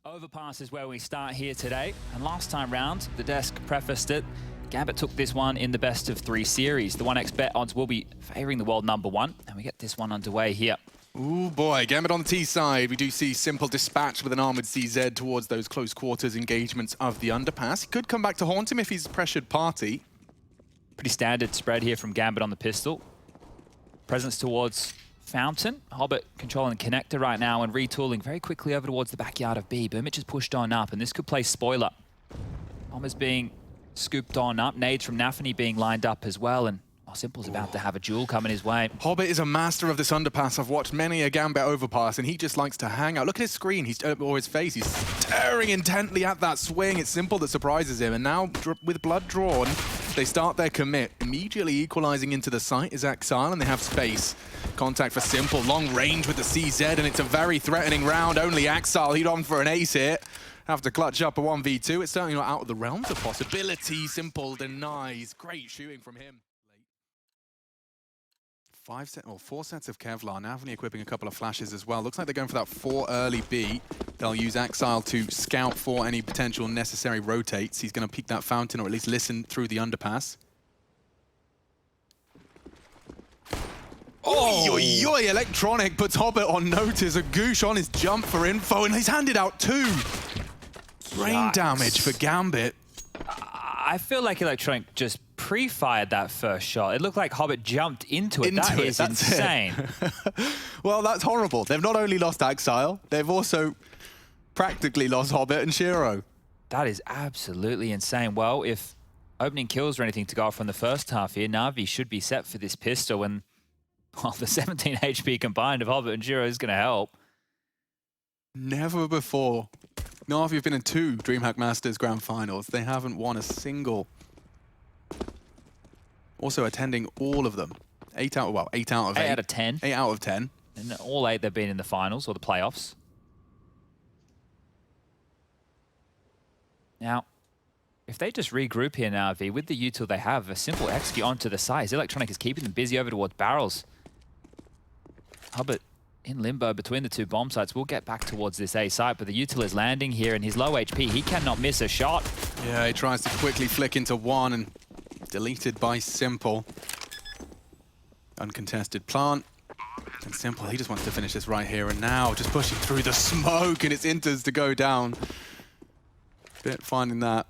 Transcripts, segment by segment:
Overpass is where we start here today, and last time round, the desk prefaced it. Gambit took this one in the best of 3 series. The 1x bet odds will be favouring the world number 1, and we get this one underway here. Ooh boy, Gambit on the T side. We do see Simple dispatch with an armoured CZ towards those close quarters engagements of the underpass. He could come back to haunt him if he's pressured party. Pretty standard spread here from Gambit on the pistol. Presence towards Fountain. Hobbit controlling the connector right now and retooling very quickly over towards the backyard of B. Boomich is pushed on up, and this could play spoiler. Bomber's being scooped on up. Nades from NaVi being lined up as well, and Simple's about to have a duel coming his way. Hobbit is a master of this underpass. I've watched many a Gambit overpass, and he just likes to hang out. Look at his screen, or his face. He's staring intently at that swing. It's Simple that surprises him, and now with blood drawn, they start their commit. Immediately equalizing into the site is Exile, and they have space. Contact for Simple, long range with the CZ, and it's a very threatening round. Only Exile, he'd on for an ace here. Have to clutch up a 1v2. It's certainly not out of the realms of possibility. Simple denies. Great shooting from him. 4 sets of Kevlar. NaVi equipping a couple of flashes as well. Looks like they're going for that 4 early B. They'll use Exile to scout for any potential necessary rotates. He's going to peek that Fountain, or at least listen through the underpass. Oh, yoy, Electronic puts Hobbit on notice. A goosh on his jump for info, and he's handed out 2. Brain damage for Gambit. I feel like Electronic just pre-fired that first shot. It looked like Hobbit jumped into it. That is insane. Well, that's horrible. They've not only lost Exile, they've also practically lost Hobbit and Shiro. That is absolutely insane. Well, if opening kills or anything to go off from the first half here, NaVi should be set for this pistol, and well, the 17 HP combined of Hobbit and Shiro is going to help. Never before. NaVi have been in 2 DreamHack Masters Grand Finals. They haven't won a single. Also attending all of them. 8 out of 8. 8 out of 10. 8 out of 10. And all 8 they've been in the finals or the playoffs. Now, if they just regroup here now, V, with the util they have, a simple execute onto the side. Electronic is keeping them busy over towards barrels. Hobbit in limbo between the 2 bomb sites. We'll get back towards this A site, but the util is landing here, and he's low HP. He cannot miss a shot. Yeah, he tries to quickly flick into 1 and deleted by Simple. Uncontested plant. And Simple, he just wants to finish this right here and now. Just pushing through the smoke, and it's Inters to go down. Bit finding that.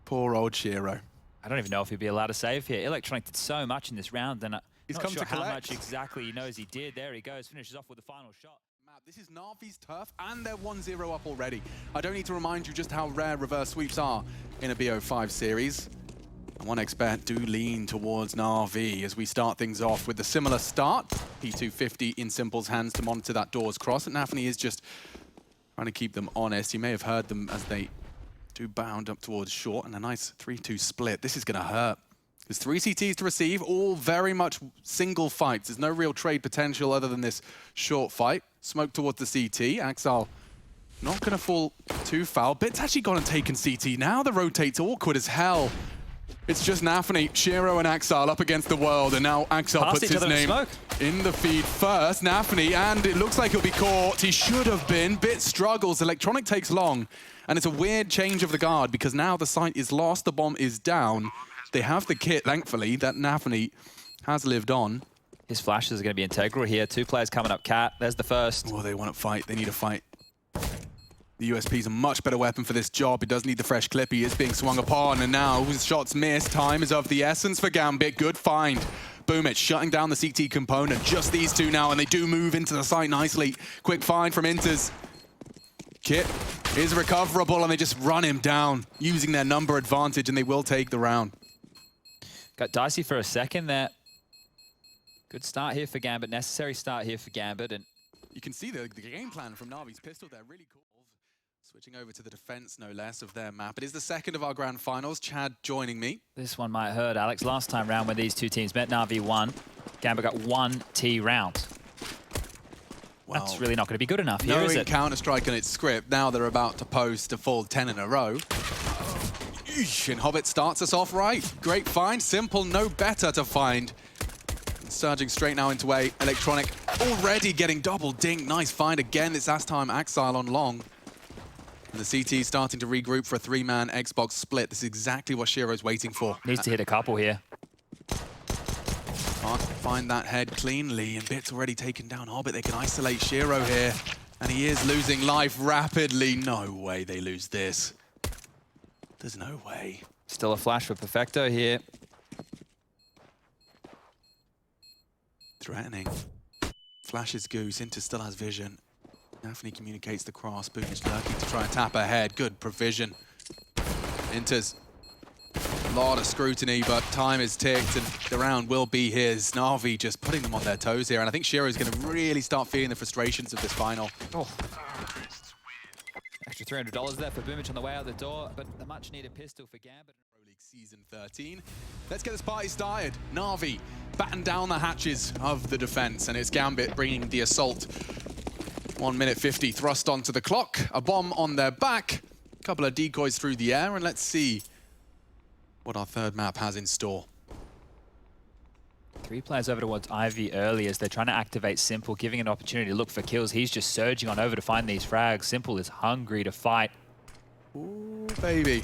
Poor old Shiro. I don't even know if he'd be allowed to save here. Electronic did so much in this round, and he's not come sure to collect. how much exactly he knows he did. There he goes, finishes off with the final shot. This is NaVi's turf, and they're 1-0 up already. I don't need to remind you just how rare reverse sweeps are in a BO5 series. 1xBet do lean towards NaVi as we start things off with a similar start. P250 in Simple's hands to monitor that doors cross, and NaVi is just trying to keep them honest. You may have heard them as they do bound up towards short, and a nice 3-2 split. This is going to hurt. There's 3 CTs to receive, all very much single fights. There's no real trade potential other than this short fight. Smoke towards the CT. Exile not going to fall too foul. Bit's actually gone and taken CT. Now the rotate's awkward as hell. It's just NaVi, Shiro, and Exile up against the world, and now Exile puts his name in the feed first. NaVi, and it looks like he'll be caught. He should have been. Bit struggles. Electronic takes long, and it's a weird change of the guard because now the site is lost, the bomb is down. They have the kit, thankfully, that NaVi has lived on. His flashes are going to be integral here. 2 players coming up cat. There's the first. Oh, they want to fight. They need a fight. The USP is a much better weapon for this job. It does need the fresh clip. He is being swung upon, and now his shots missed. Time is of the essence for Gambit. Good find. Boomich shutting down the CT component. Just these 2 now, and they do move into the site nicely. Quick find from Inters. Kit is recoverable, and they just run him down, using their number advantage, and they will take the round. Got dicey for a second there. Good start here for Gambit. Necessary start here for Gambit, and you can see the game plan from NaVi's pistol there. Really cool. Switching over to the defense, no less, of their map. It is the second of our grand finals. Chad joining me. This one might hurt, Alex. Last time round when these 2 teams met, NaVi won. Gambit got 1 T round. Well, that's really not going to be good enough here, is it? Knowing Counter-Strike and its script, now they're about to post a full 10 in a row. And Hobbit starts us off right. Great find. Simple, no better to find. Surging straight now into A. Electronic already getting double dink. Nice find again. This last time Exile on long. And the CT starting to regroup for a 3-man Xbox split. This is exactly what Shiro's waiting for. Needs to hit a couple here. Can't find that head cleanly, and Bit's already taken down Hobbit. They can isolate Shiro here, and he is losing life rapidly. No way they lose this. There's no way. Still a flash for Perfecto here. Threatening. Flashes Goose, Inter still has vision. NaVi communicates the cross, Boom is lurking to try and tap ahead. Good provision. Inter's a lot of scrutiny, but time is ticked and the round will be his. NaVi just putting them on their toes here, and I think Shiro's going to really start feeling the frustrations of this final. Oh. Extra $300 there for Boomich on the way out the door, but the much-needed pistol for Gambit. Pro League Season 13. Let's get this party started. NaVi batten down the hatches of the defense, and it's Gambit bringing the assault. 1 minute 50 thrust onto the clock, a bomb on their back, a couple of decoys through the air, and let's see what our third map has in store. 3 players over towards Ivy early as they're trying to activate Simple, giving an opportunity to look for kills. He's just surging on over to find these frags. Simple is hungry to fight. Ooh, baby.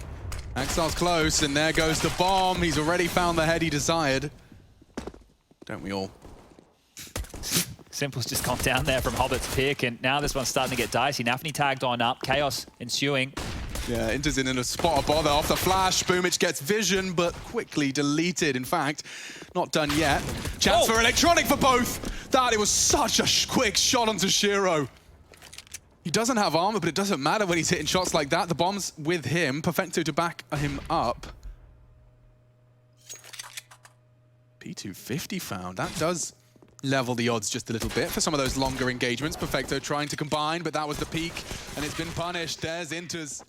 Axel's close, and there goes the bomb. He's already found the head he desired. Don't we all? Simple's just gone down there from Hobbit's pick, and now this one's starting to get dicey. NaVi tagged on up, chaos ensuing. Yeah, Inter's in a spot of bother off the flash. Boomich gets vision, but quickly deleted. In fact, not done yet. Chance for Electronic for both. It was such a quick shot onto Shiro. He doesn't have armor, but it doesn't matter when he's hitting shots like that. The bomb's with him. Perfecto to back him up. P250 found. That does level the odds just a little bit for some of those longer engagements. Perfecto trying to combine, but that was the peak, and it's been punished. There's Inter's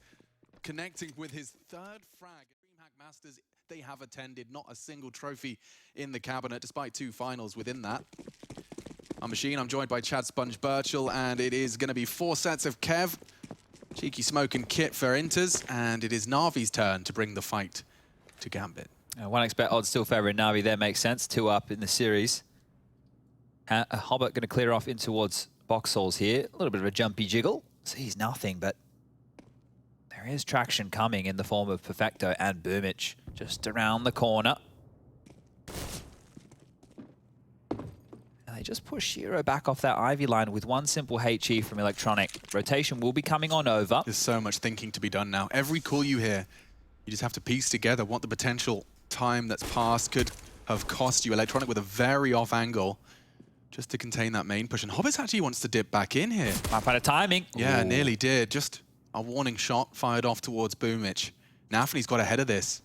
connecting with his third frag. DreamHack Masters, they have attended not a single trophy in the cabinet, despite 2 finals within that. I'm Machine, I'm joined by Chad Sponge Birchall, and it is going to be 4 sets of Kev, Cheeky Smoke and Kit for Inters, and it is NaVi's turn to bring the fight to Gambit. 1xBet odds still favoring NaVi there, makes sense. 2 up in the series. Hobbit going to clear off in towards Boxhalls here. A little bit of a jumpy jiggle. Sees nothing, but there is traction coming in the form of Perfecto and Boomich just around the corner. And they just push Shiro back off that Ivy line with 1 simple HE from Electronic. Rotation will be coming on over. There's so much thinking to be done now. Every call you hear, you just have to piece together what the potential time that's passed could have cost you. Electronic with a very off angle just to contain that main push. And Hobbit actually wants to dip back in here. Might find a timing. Yeah, Ooh. Nearly did. Just a warning shot fired off towards Boomich. NaVi's got ahead of this.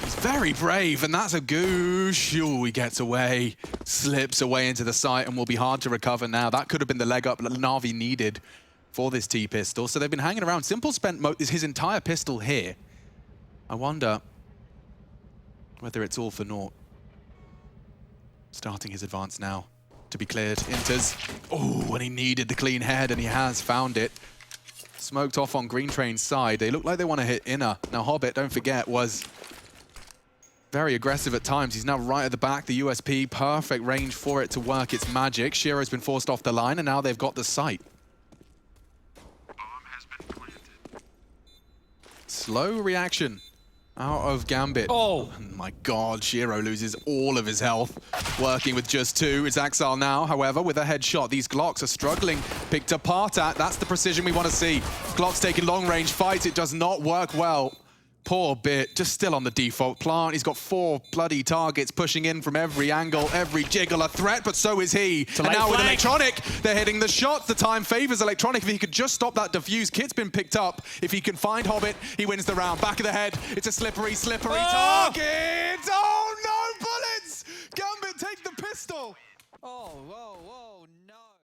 He's very brave, and that's a goosh. Ooh, he gets away, slips away into the site, and will be hard to recover now. That could have been the leg up that NaVi needed for this T-pistol. So they've been hanging around. Simple spent his entire pistol here. I wonder whether it's all for naught. Starting his advance now to be cleared. Inters. Oh, and he needed the clean head, and he has found it. Smoked off on Green Train's side. They look like they want to hit inner. Now Hobbit, don't forget, was very aggressive at times. He's now right at the back. The USP, perfect range for it to work its magic. Shiro's been forced off the line, and now they've got the site. Slow reaction out of Gambit. Oh my God, Shiro loses all of his health. Working with just 2. It's Axel now, however, with a headshot. These Glocks are struggling, picked apart at. That's the precision we want to see. Glock's taking long range fights. It does not work well. Poor Bit, just still on the default plant. He's got 4 bloody targets pushing in from every angle, every jiggle a threat, but so is he. And now with Electronic, they're hitting the shots. The time favors Electronic. If he could just stop that defuse, Kit's been picked up. If he can find Hobbit, he wins the round. Back of the head, it's a slippery target. Oh no, bullets! Gambit take the pistol. whoa,